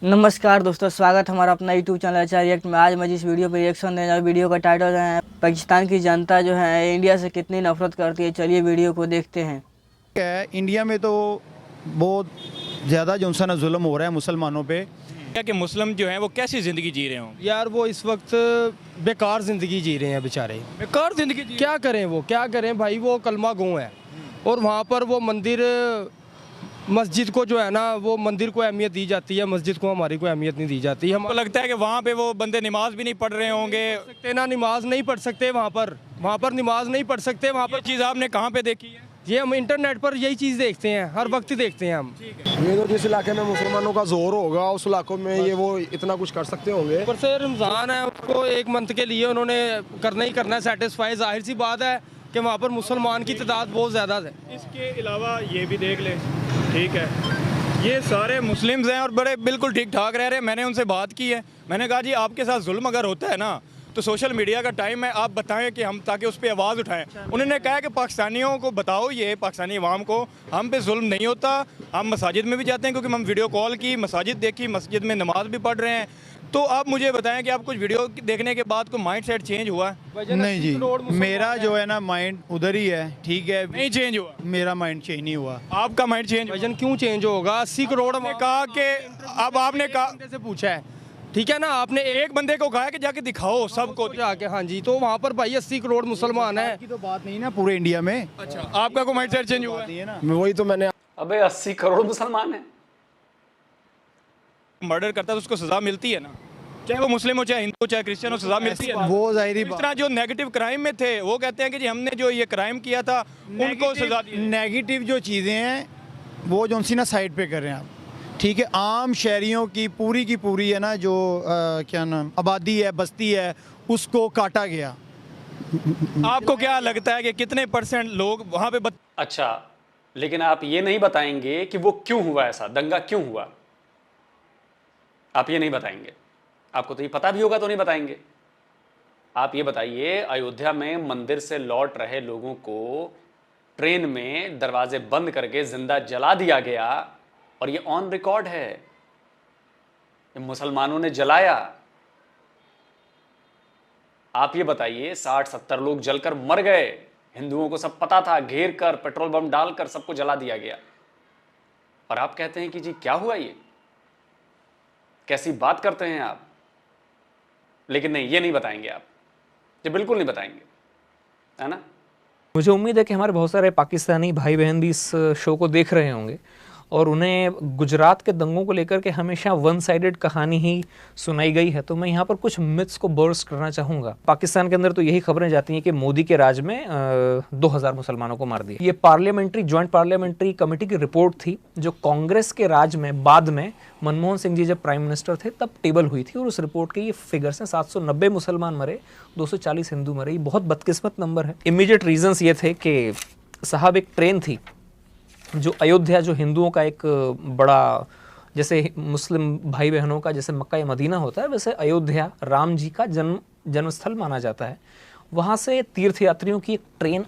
नमस्कार दोस्तों, स्वागत हमारा अपना यूट्यूब चैनल अच्छा रिएक्ट में। आज मैं जिस वीडियो पर रिएक्शन देने वाला, वीडियो का टाइटल है पाकिस्तान की जनता जो है इंडिया से कितनी नफरत करती है। चलिए वीडियो को देखते हैं। है इंडिया में तो बहुत ज़्यादा जो सा ना जुल्म हो रहा है मुसलमानों पे। क्या कि मुस्लिम जो हैं वो कैसी ज़िंदगी जी रहे हों? यार वो इस वक्त बेकार ज़िंदगी जी रहे हैं बेचारे। बेकार ज़िंदगी जी क्या करें, वो क्या करें भाई, वो कलमा गो है और वहाँ पर वो मंदिर मस्जिद को जो है ना, वो मंदिर को अहमियत दी जाती है, मस्जिद को हमारी कोई अहमियत नहीं दी जाती। हमको लगता है कि वहाँ पे वो बंदे नमाज भी नहीं पढ़ रहे होंगे। सकते ना, नमाज नहीं पढ़ सकते वहाँ पर नमाज नहीं पढ़ सकते वहाँ ये पर। चीज़ आपने कहाँ पे देखी है? ये हम इंटरनेट पर यही चीज़ देखते हैं, हर वक्त देखते हैं हम। ये तो जिस इलाके में मुसलमानों का जोर होगा उस इलाकों में ये वो इतना कुछ कर सकते होंगे। ऊपर से रमज़ान है, उसको एक मंथ के लिए उन्होंने करना ही करना है सेटिस्फाई। जाहिर सी बात है कि वहाँ पर मुसलमान की तादाद बहुत ज़्यादा है। इसके अलावा ये भी देख ले, ठीक है, ये सारे मुस्लिम्स हैं और बड़े बिल्कुल ठीक ठाक रह रहे हैं। मैंने उनसे बात की है, मैंने कहा जी आपके साथ जुल्म अगर होता है ना तो सोशल मीडिया का टाइम है, आप बताएं कि हम ताकि उस पर आवाज़ उठाएं। उन्होंने कहा कि पाकिस्तानियों को बताओ, ये पाकिस्तानी अवाम को, हम पे जुल्म नहीं होता। हम मसाजिद में भी जाते हैं क्योंकि हम वीडियो कॉल की, मसाजिद देखी, मस्जिद में नमाज भी पढ़ रहे हैं। तो आप मुझे बताएं कि आप कुछ वीडियो देखने के बाद कोई माइंड सेट चेंज हुआ है? नहीं जी, मेरा जो है ना माइंड उधर ही है, ठीक है, नहीं चेंज हुआ। मेरा माइंड चेंज नहीं हुआ। आपका माइंड चेंज वजन क्यों चेंज होगा? 80 करोड़ ने कहा कि अब आपने कहा से पूछा है, ठीक है ना, आपने एक बंदे को कहा कि जाके दिखाओ सबको जाके। हाँ जी, तो वहाँ पर भाई 80 करोड़ मुसलमान है। की तो बात नहीं ना पूरे इंडिया में। अच्छा, आपका कोई माइंड सेट चेंज हुआ है? ना वही तो मैंने अबे 80 करोड़ मुसलमान हैं। मर्डर करता है तो उसको सजा मिलती है ना, चाहे वो मुस्लिम हो, चाहे हिंदू हो, चाहे क्रिश्चियन हो, सजा मिलती है ना। वो जाहिर इस तरह जो नेगेटिव क्राइम में थे वो कहते हैं कि जी हमने जो ये क्राइम किया था उनको सजा दी। नेगेटिव जो चीज़ें हैं वो जो सी ना साइड पे कर रहे हैं आप, ठीक है। आम शहरियों की पूरी है ना जो क्या नाम आबादी है, बस्ती है, उसको काटा गया। आपको क्या लगता है कि कितने % लोग वहाँ पे अच्छा, लेकिन आप ये नहीं बताएंगे कि वो क्यों हुआ, ऐसा दंगा क्यों हुआ, आप ये नहीं बताएंगे। आपको तो ये पता भी होगा तो नहीं बताएंगे। आप ये बताइए, अयोध्या में मंदिर से लौट रहे लोगों को ट्रेन में दरवाजे बंद करके जिंदा जला दिया गया और ये ऑन रिकॉर्ड है, ये मुसलमानों ने जलाया। आप ये बताइए, 60-70 लोग जलकर मर गए, हिंदुओं को सब पता था, घेर कर पेट्रोल बम डालकर सबको जला दिया गया, और आप कहते हैं कि जी क्या हुआ, ये कैसी बात करते हैं आप। लेकिन नहीं, ये नहीं बताएंगे आप, ये बिल्कुल नहीं बताएंगे, है ना। मुझे उम्मीद है कि हमारे बहुत सारे पाकिस्तानी भाई बहन भी इस शो को देख रहे होंगे और उन्हें गुजरात के दंगों को लेकर के हमेशा वन साइडेड कहानी ही सुनाई गई है। तो मैं यहाँ पर कुछ मिथ्स को बर्स्ट करना चाहूँगा। पाकिस्तान के अंदर तो यही खबरें जाती हैं कि मोदी के राज में 2000 मुसलमानों को मार दिया। ये जॉइंट पार्लियामेंट्री कमेटी की रिपोर्ट थी जो कांग्रेस के राज में बाद में मनमोहन सिंह जी जब प्राइम मिनिस्टर थे तब टेबल हुई थी, और उस रिपोर्ट के ये फिगर्स हैं। 790 मुसलमान मरे, 240 हिंदू मरे। ये बहुत बदकिस्मत नंबर है। इमीडिएट रीजंस ये थे कि साहब एक ट्रेन थी जो अयोध्या, जो हिंदुओं का एक बड़ा, जैसे मुस्लिम भाई बहनों का जैसे मक्का या मदीना होता है, वैसे अयोध्या राम जी का जन्मस्थल माना जाता है। वहाँ से तीर्थयात्रियों की एक ट्रेन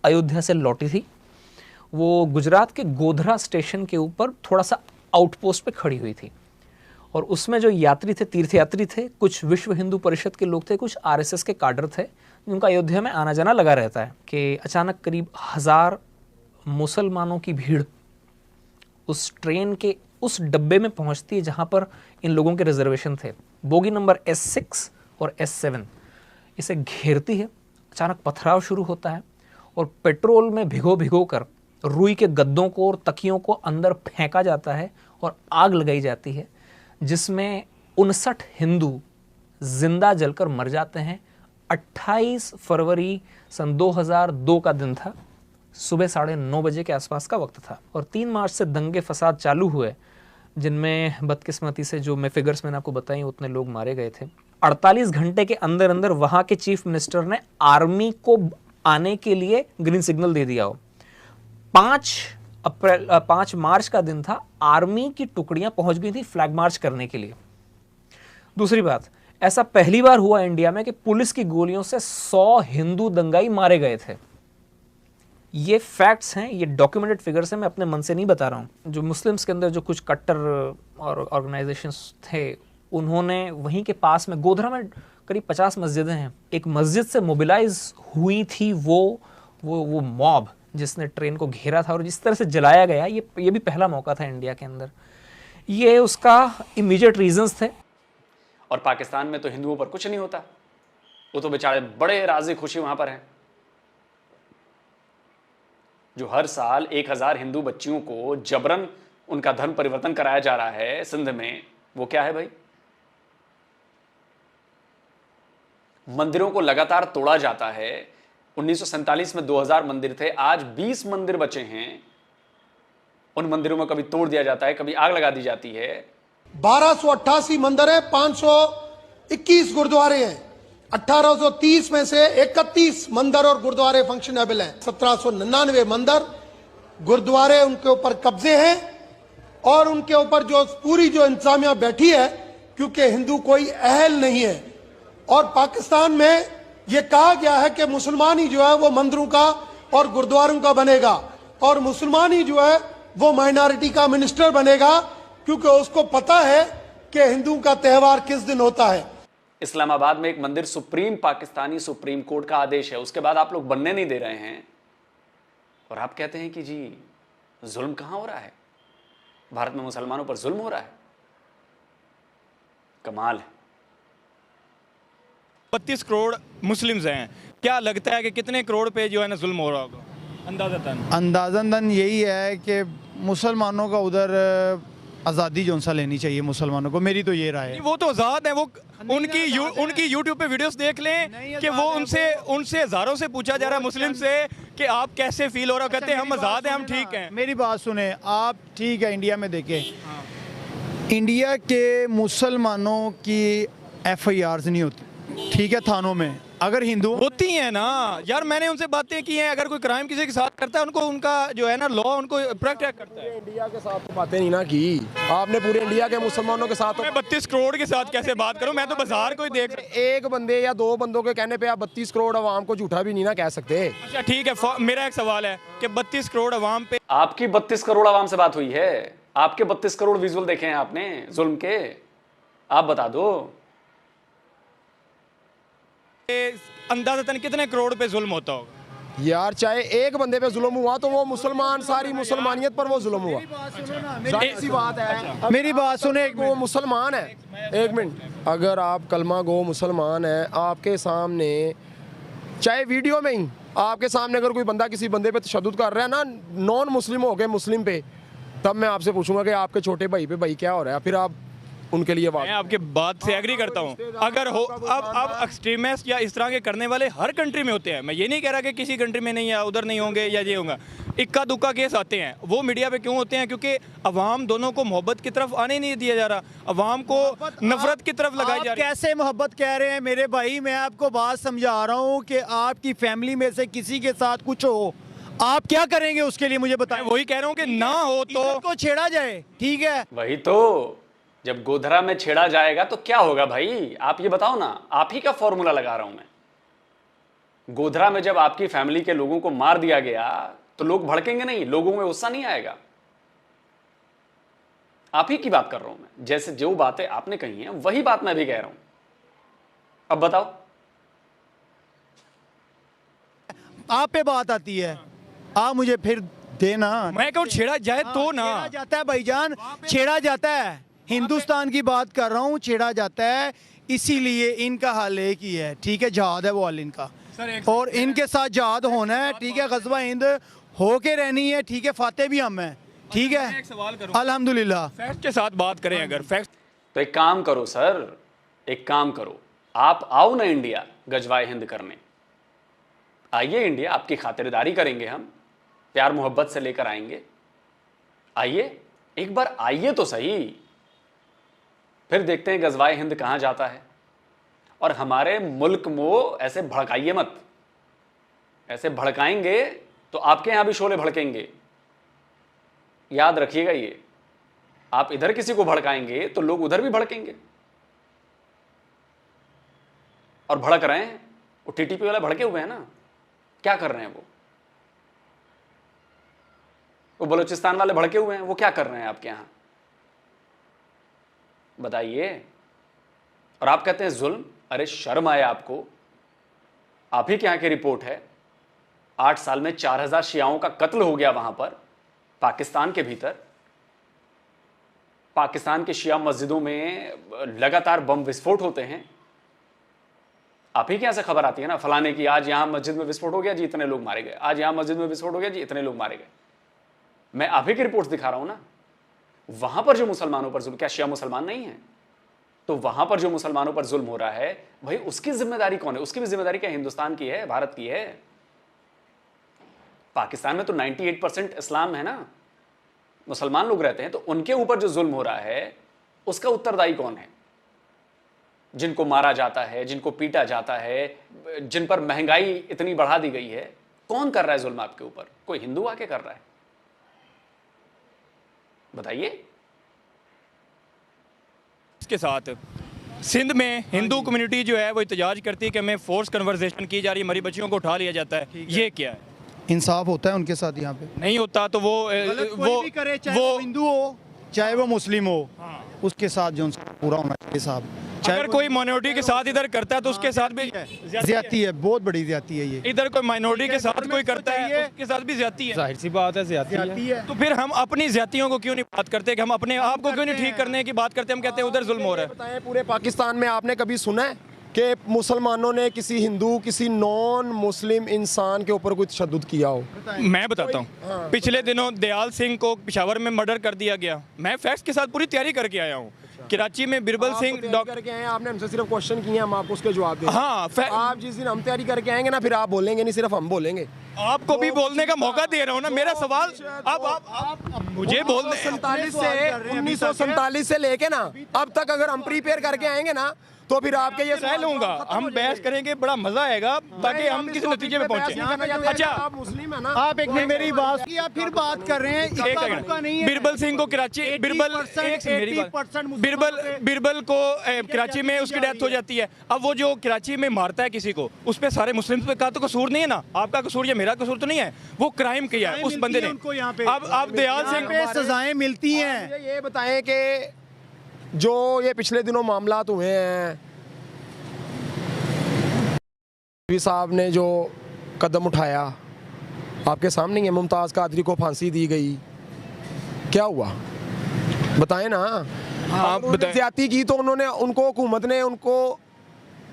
अयोध्या से लौटी थी। वो गुजरात के गोधरा स्टेशन के ऊपर थोड़ा सा आउटपोस्ट पे खड़ी हुई थी, और उसमें जो यात्री थे, तीर्थयात्री थे, कुछ विश्व हिंदू परिषद के लोग थे, कुछ RSS के काडर थे, जिनका अयोध्या में आना जाना लगा रहता है। कि अचानक करीब 1000 मुसलमानों की भीड़ उस ट्रेन के उस डब्बे में पहुंचती है जहां पर इन लोगों के रिजर्वेशन थे। बोगी नंबर S6 और S7 इसे घेरती है। अचानक पथराव शुरू होता है और पेट्रोल में भिगो कर रुई के गद्दों को और तकियों को अंदर फेंका जाता है और आग लगाई जाती है, जिसमें 59 हिंदू जिंदा जलकर मर जाते हैं। 28 फरवरी सन 2002 का दिन था, सुबह 9:30 बजे के आसपास का वक्त था, और 3 मार्च से दंगे फसाद चालू हुए, जिनमें बदकिस्मती से जो मैं फिगर्स मैंने आपको बताई उतने लोग मारे गए थे। 48 घंटे के अंदर अंदर वहां के चीफ मिनिस्टर ने आर्मी को आने के लिए ग्रीन सिग्नल दे दिया हो। 5 मार्च का दिन था, आर्मी की टुकड़ियां पहुंच गई थी फ्लैग मार्च करने के लिए। दूसरी बात, ऐसा पहली बार हुआ इंडिया में कि पुलिस की गोलियों से 100 हिंदू दंगाई मारे गए थे। ये फैक्ट्स हैं, ये डॉक्यूमेंटेड फिगर्स हैं, मैं अपने मन से नहीं बता रहा हूँ। जो मुस्लिम्स के अंदर जो कुछ कट्टर और ऑर्गेनाइजेशंस थे, उन्होंने वहीं के पास में गोधरा में करीब 50 मस्जिदें हैं, एक मस्जिद से मोबिलाइज हुई थी वो मॉब जिसने ट्रेन को घेरा था और जिस तरह से जलाया गया, ये भी पहला मौका था इंडिया के अंदर। ये उसका इमीडिएट रीजंस थे। और पाकिस्तान में तो हिंदुओं पर कुछ नहीं होता, वो तो बेचारे बड़े राजी खुशी वहां पर हैं। जो हर साल 1000 हिंदू बच्चियों को जबरन उनका धर्म परिवर्तन कराया जा रहा है सिंध में, वो क्या है भाई? मंदिरों को लगातार तोड़ा जाता है। 1947 में 2000 मंदिर थे, आज 20 मंदिर बचे हैं। उन मंदिरों में कभी तोड़ दिया जाता है, कभी आग लगा दी जाती है। 1288 मंदिर है, 521 गुरुद्वारे हैं। 1830 में से 31 मंदिर और गुरुद्वारे फंक्शनेबल हैं। 1799 मंदिर गुरुद्वारे उनके ऊपर कब्जे हैं और उनके ऊपर जो पूरी जो इंतजामिया बैठी है, क्योंकि हिंदू कोई अहल नहीं है। और पाकिस्तान में यह कहा गया है कि मुसलमान ही जो है वो मंदिरों का और गुरुद्वारों का बनेगा और मुसलमान ही जो है वो माइनॉरिटी का मिनिस्टर बनेगा, क्योंकि उसको पता है कि हिंदुओं का त्यौहार किस दिन होता है। इस्लामाबाद में एक मंदिर पाकिस्तानी सुप्रीम कोर्ट का आदेश है, उसके बाद आप लोग बनने नहीं दे रहे हैं और आप कहते हैं कि जी जुल्म कहां हो रहा है, भारत में मुसलमानों पर जुल्म हो रहा है। कमाल है। 32 करोड़ मुस्लिम्स हैं, क्या लगता है कि कितने करोड़ पे जो है ना जुल्म हो रहा होगा अंदाजन यही है कि मुसलमानों का उधर आज़ादी जो सा लेनी चाहिए मुसलमानों को, मेरी तो ये राय है। वो तो आज़ाद है, वो उनकी यूट्यूब पे वीडियोस देख लें कि वो उनसे हजारों से पूछा जा रहा है मुस्लिम से कि आप कैसे फील हो रहा, कहते हैं हम आज़ाद हैं, हम ठीक हैं। मेरी बात सुने आप, ठीक है इंडिया में देखें, इंडिया के मुसलमानों की FIRs नहीं होती, ठीक है, थानों में। अगर हिंदू होती हैं ना यार, मैंने उनसे बातें की हैं, अगर कोई क्राइम किसी के साथ करता है उनको उनका जो है ना लॉ उनको प्रोटेक्ट करता है। इंडिया के साथ तो बातें नहीं ना की आपने, पूरे इंडिया के मुसलमानों के साथ तो मैं 32 करोड़ के साथ कैसे बात करूं, मैं तो बाजार को ही देख एक बंदे या दो बंदों के कहने पे आप 32 करोड़ अवाम को झूठा भी नहीं ना कह सकते। अच्छा ठीक है, मेरा एक सवाल है कि 32 करोड़ अवाम पे आपकी 32 करोड़ अवाम से बात हुई है? आपके 32 करोड़ विजुअल देखे हैं आपने जुल्म के? आप बता दो अंदाज़तन कितने करोड़ पे जुल्म होता होगा? यार चाहे एक बंदे पे जुल्म हुआ तो वो मुसलमान, सारी मुसलमानियत पर वो जुल्म हुआ। जाहिर सी बात है। मेरी बात सुने, वो मुसलमान है, एक मिनट, अगर आप कलमा गो मुसलमान है, आपके सामने चाहे वीडियो में ही आपके सामने अगर कोई बंदा किसी बंदे पे तशद्दुद कर रहा है ना, नॉन मुस्लिम हो गए मुस्लिम पे, तब मैं आपसे पूछूंगा कि आपके छोटे भाई पे भाई क्या हो रहा है, फिर आप उनके लिए मैं आपके बात से एग्री करता हूं। अगर हो अब एक्सट्रीमिस्ट या इस तरह के करने वाले हर कंट्री में होते हैं, मैं ये नहीं कह रहा कि किसी कंट्री में नहीं है, उधर नहीं होंगे या ये होगा, इक्का दुक्का केस आते हैं। वो मीडिया पे क्यों होते हैं? क्योंकि अवाम दोनों को मोहब्बत की तरफ आने नहीं दिया जा रहा, अवाम को नफरत की तरफ लगाई जा रही है। कैसे मोहब्बत कह रहे हैं मेरे भाई? मैं आपको बात समझा रहा हूँ कि आपकी फैमिली में से किसी के साथ कुछ हो, आप क्या करेंगे उसके लिए? मुझे बताएं। वही कह रहा हूँ कि ना हो तो छेड़ा जाए, ठीक है, वही तो, जब गोधरा में छेड़ा जाएगा तो क्या होगा भाई? आप ये बताओ ना, आप ही का फॉर्मूला लगा रहा हूं मैं। गोधरा में जब आपकी फैमिली के लोगों को मार दिया गया तो लोग भड़केंगे नहीं, लोगों में गुस्सा नहीं आएगा? आप ही की बात कर रहा हूं मैं, जैसे जो बातें आपने कही हैं वही बात मैं भी कह रहा हूं। अब बताओ, आप पे बात आती है, आप मुझे फिर देना। मैं कहूँ छेड़ा जाए तो ना, छेड़ा जाता है भाईजान, छेड़ा जाता है। हिंदुस्तान की बात कर रहा हूँ, छेड़ा जाता है, इसीलिए इनका हाल एक ही है, ठीक है, जहाद है वो हाल इनका, और इनके साथ जहाद होना है, ठीक है, ग़ज़वा हिंद होके रहनी है, ठीक है, फाते भी हम हैं, ठीक है, अल्हम्दुलिल्लाह। फैक्ट के साथ बात करें अगर फैक्ट, तो एक काम करो सर, एक काम करो, आप आओ ना इंडिया गजवाए हिंद करने। आइए इंडिया, आपकी खातिरदारी करेंगे हम, प्यार मोहब्बत से लेकर आएंगे। आइए एक बार, आइए तो सही, फिर देखते हैं गजवाए हिंद कहां जाता है। और हमारे मुल्क में ऐसे भड़काइए मत, ऐसे भड़काएंगे तो आपके यहां भी शोले भड़केंगे, याद रखिएगा ये। आप इधर किसी को भड़काएंगे तो लोग उधर भी भड़केंगे। और भड़क रहे हैं, वो टीटीपी वाले भड़के हुए हैं ना, क्या कर रहे हैं वो? वो बलूचिस्तान वाले भड़के हुए हैं, वो क्या कर रहे हैं आपके यहां, बताइए। और आप कहते हैं जुल्म। अरे शर्म आए आपको। आप ही के यहां की रिपोर्ट है, 8 साल में 4000 शियाओं का कत्ल हो गया वहां पर, पाकिस्तान के भीतर। पाकिस्तान के शिया मस्जिदों में लगातार बम विस्फोट होते हैं। आप ही के यहां से खबर आती है ना, फलाने की आज यहां मस्जिद में विस्फोट हो गया जी, इतने लोग मारे गए, आज यहां मस्जिद में विस्फोट हो गया जी, इतने लोग मारे गए। मैं आप ही की रिपोर्ट्स दिखा रहा हूं ना। वहां पर जो मुसलमानों पर जुल्म, क्या शिया मुसलमान नहीं है? तो वहां पर जो मुसलमानों पर जुल्म हो रहा है भाई, उसकी जिम्मेदारी कौन है? उसकी भी जिम्मेदारी क्या हिंदुस्तान की है, भारत की है? पाकिस्तान में तो 98% इस्लाम है ना, मुसलमान लोग रहते हैं, तो उनके ऊपर जो जुल्म हो रहा है उसका उत्तरदायी कौन है? जिनको मारा जाता है, जिनको पीटा जाता है, जिन पर महंगाई इतनी बढ़ा दी गई है, कौन कर रहा है जुल्म आपके ऊपर? कोई हिंदू आके कर रहा है? बताइए। इसके साथ सिंध में हिंदू कम्युनिटी जो है वो एहतजाज करती है कि हमें फोर्स कन्वर्सेशन की जा रही है, हमारी बच्चियों को उठा लिया जाता है। ये क्या है? इंसाफ होता है उनके साथ यहाँ पे? नहीं होता तो कोई भी करे, चाहे वो हिंदू हो चाहे वो मुस्लिम हो, उसके साथ जो उनका पूरा होना चाहिए साहब। अगर कोई माइनॉरिटी के साथ इधर करता है तो उसके साथ भी ज्यादती है, बहुत बड़ी ज्यादती है ये। इधर कोई माइनॉरिटी के साथ कोई करता है उसके साथ भी ज्यादती है। जाहिर सी बात है, ज्यादती है। तो फिर हम अपनी ज्यादतियों को क्यों नहीं बात करते, कि हम अपने आप को क्यों नहीं ठीक करने की बात करते? हम कहते हैं उधर जुल्म हो रहा है। बताएं, पूरे पाकिस्तान में आपने कभी सुना है कि मुसलमानों ने किसी हिंदू, किसी नॉन मुस्लिम इंसान के ऊपर कोई तशद्दुद किया हो? मैं बताता हूँ, पिछले दिनों दयाल सिंह को पेशावर में मर्डर कर दिया गया। मैं फैक्ट्स के साथ पूरी तैयारी करके आया हूँ। कराची में बिरबल सिंह करके आए, आपने हमसे सिर्फ क्वेश्चन किए, हम आपको उसके जवाब दें। हाँ, आप जिस दिन हम तैयारी करके आएंगे ना, फिर आप बोलेंगे नहीं, सिर्फ हम बोलेंगे। आपको भी बोलने का मौका दे रहा हूँ ना। मेरा सवाल आप मुझे बोल 1947 से लेके ना अब तक अगर हम प्रीपेयर करके आएंगे ना, तो फिर आपके ये सह लूंगा, हम बहस करेंगे, बड़ा मजा आएगा, ताकि हम किसी नतीजे में पहुंचे। अच्छा, आप मुस्लिम है ना, आप एक मिनट मेरी बात की, आप फिर बात कर रहे हैं। एक सेकंड। बिरबल सिंह को कराची, बिरबल को कराची में उसकी डेथ हो जाती है। अब वो जो कराची में मारता है किसी को, उस पे सारे मुस्लिम का तो कसूर नहीं है ना, आपका कसूर या मेरा कसूर तो नहीं है। वो क्राइम किया है उस बंदे ने। अब दयाल सिंह को सजाएं मिलती हैं। ये बताएं कि जो ये पिछले दिनों मामलात हुए हैं, साहब ने जो कदम उठाया आपके सामने है, मुमताज़ कादरी को फांसी दी गई, क्या हुआ बताएं ना। आप ज्यादती की तो उन्होंने, उनको हुकूमत ने, उनको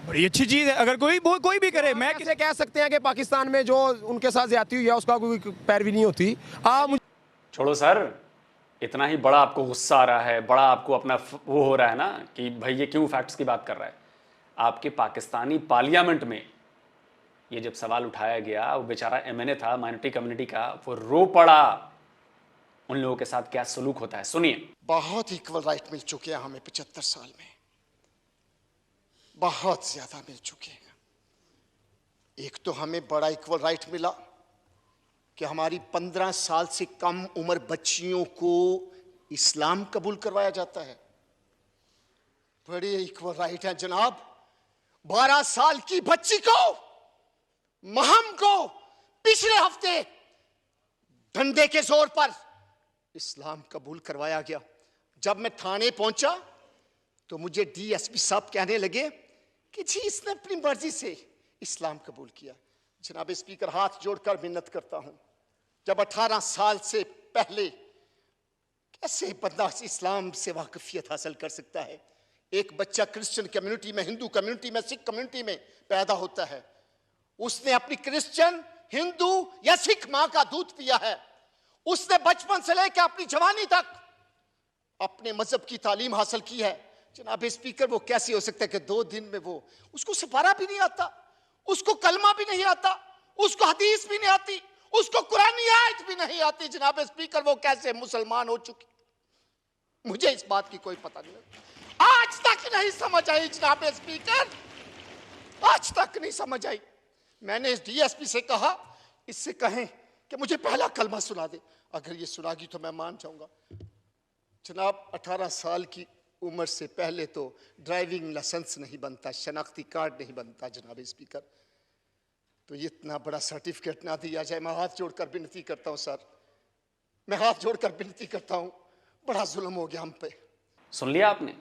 बड़ी अच्छी चीज़ है। अगर कोई भी करे, मैं किसे कह सकते हैं कि पाकिस्तान में जो उनके साथ ज्यादती हुई है उसका कोई पैरवी नहीं होती। आप छोड़ो सर, इतना ही बड़ा आपको गुस्सा आ रहा है, बड़ा आपको अपना वो हो रहा है ना कि भाई ये क्यों फैक्ट्स की बात कर रहा है। आपके पाकिस्तानी पार्लियामेंट में ये जब सवाल उठाया गया, वो बेचारा एमएनए था माइनॉरिटी कम्युनिटी का, वो रो पड़ा। उन लोगों के साथ क्या सलूक होता है, सुनिए। बहुत इक्वल राइट मिल चुके हैं हमें 75 साल में, बहुत ज्यादा मिल चुके हैं। एक तो हमें बड़ा इक्वल राइट मिला कि हमारी 15 साल से कम उम्र बच्चियों को इस्लाम कबूल करवाया जाता है। बड़े इक्वल राइट है जनाब। 12 साल की बच्ची को, महम को, पिछले हफ्ते डंडे के जोर पर इस्लाम कबूल करवाया गया। जब मैं थाने पहुंचा तो मुझे डीएसपी साहब कहने लगे कि जी इसने अपनी मर्जी से इस्लाम कबूल किया। जनाब स्पीकर, हाथ जोड़कर मिन्नत करता हूं, जब 18 साल से पहले कैसे बंदा इस्लाम से वाकफियत हासिल कर सकता है? एक बच्चा क्रिश्चियन कम्युनिटी में, हिंदू कम्युनिटी में, सिख कम्युनिटी में पैदा होता है, उसने अपनी क्रिश्चियन, हिंदू या सिख मां का दूध पिया है, उसने बचपन से लेकर अपनी जवानी तक अपने मजहब की तालीम हासिल की है। जनाब स्पीकर, वो कैसे हो सकता है कि 2 दिन में वो, उसको सिपारा भी नहीं आता, उसको कलमा भी नहीं आता, उसको हदीस भी नहीं आती, उसको कुरानी आयत भी नहीं आती। जनाब स्पीकर, वो कैसे मुसलमान हो चुकी? मुझे इस बात की कोई पता नहीं, आज तक नहीं समझ आई। जनाब स्पीकर, आज तक नहीं समझ आई। मैंने इस डीएसपी से कहा, इससे कहें कि मुझे पहला कलमा सुना दे, अगर ये सुनागी तो मैं मान जाऊंगा। जनाब 18 साल की उम्र से पहले तो ड्राइविंग लाइसेंस नहीं बनता, शनाख्ती कार्ड नहीं बनता। जनाब स्पीकर, तो ये इतना बड़ा सर्टिफिकेट ना दिया जाए। मैं हाथ जोड़कर विनती करता हूं सर, मैं हाथ जोड़कर विनती करता हूं, बड़ा जुल्म हो गया हम पे। सुन लिया आपने?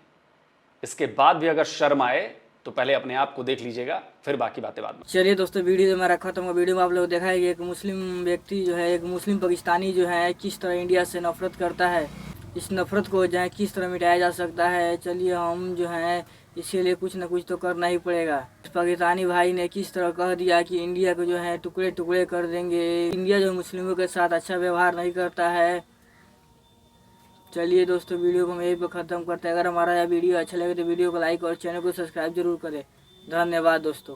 इसके बाद भी अगर शर्म आए तो पहले अपने आप को देख लीजिएगा, फिर बाकी बातें बाद में। चलिए दोस्तों, वीडियो जो मैं खत्म हुआ, वीडियो में आप लोग देखा है कि एक मुस्लिम व्यक्ति जो है, एक मुस्लिम पाकिस्तानी जो है किस तरह इंडिया से नफरत करता है। इस नफरत को जो है किस तरह मिटाया जा सकता है, चलिए हम जो है इसके लिए कुछ ना कुछ तो करना ही पड़ेगा। पाकिस्तानी भाई ने किस तरह कह दिया कि इंडिया को जो है टुकड़े टुकड़े कर देंगे, इंडिया जो मुस्लिमों के साथ अच्छा व्यवहार नहीं करता है। चलिए दोस्तों, वीडियो को हम यहीं पर ख़त्म करते हैं। अगर हमारा यह वीडियो अच्छा लगे तो वीडियो को लाइक और चैनल को सब्सक्राइब जरूर करें। धन्यवाद दोस्तों।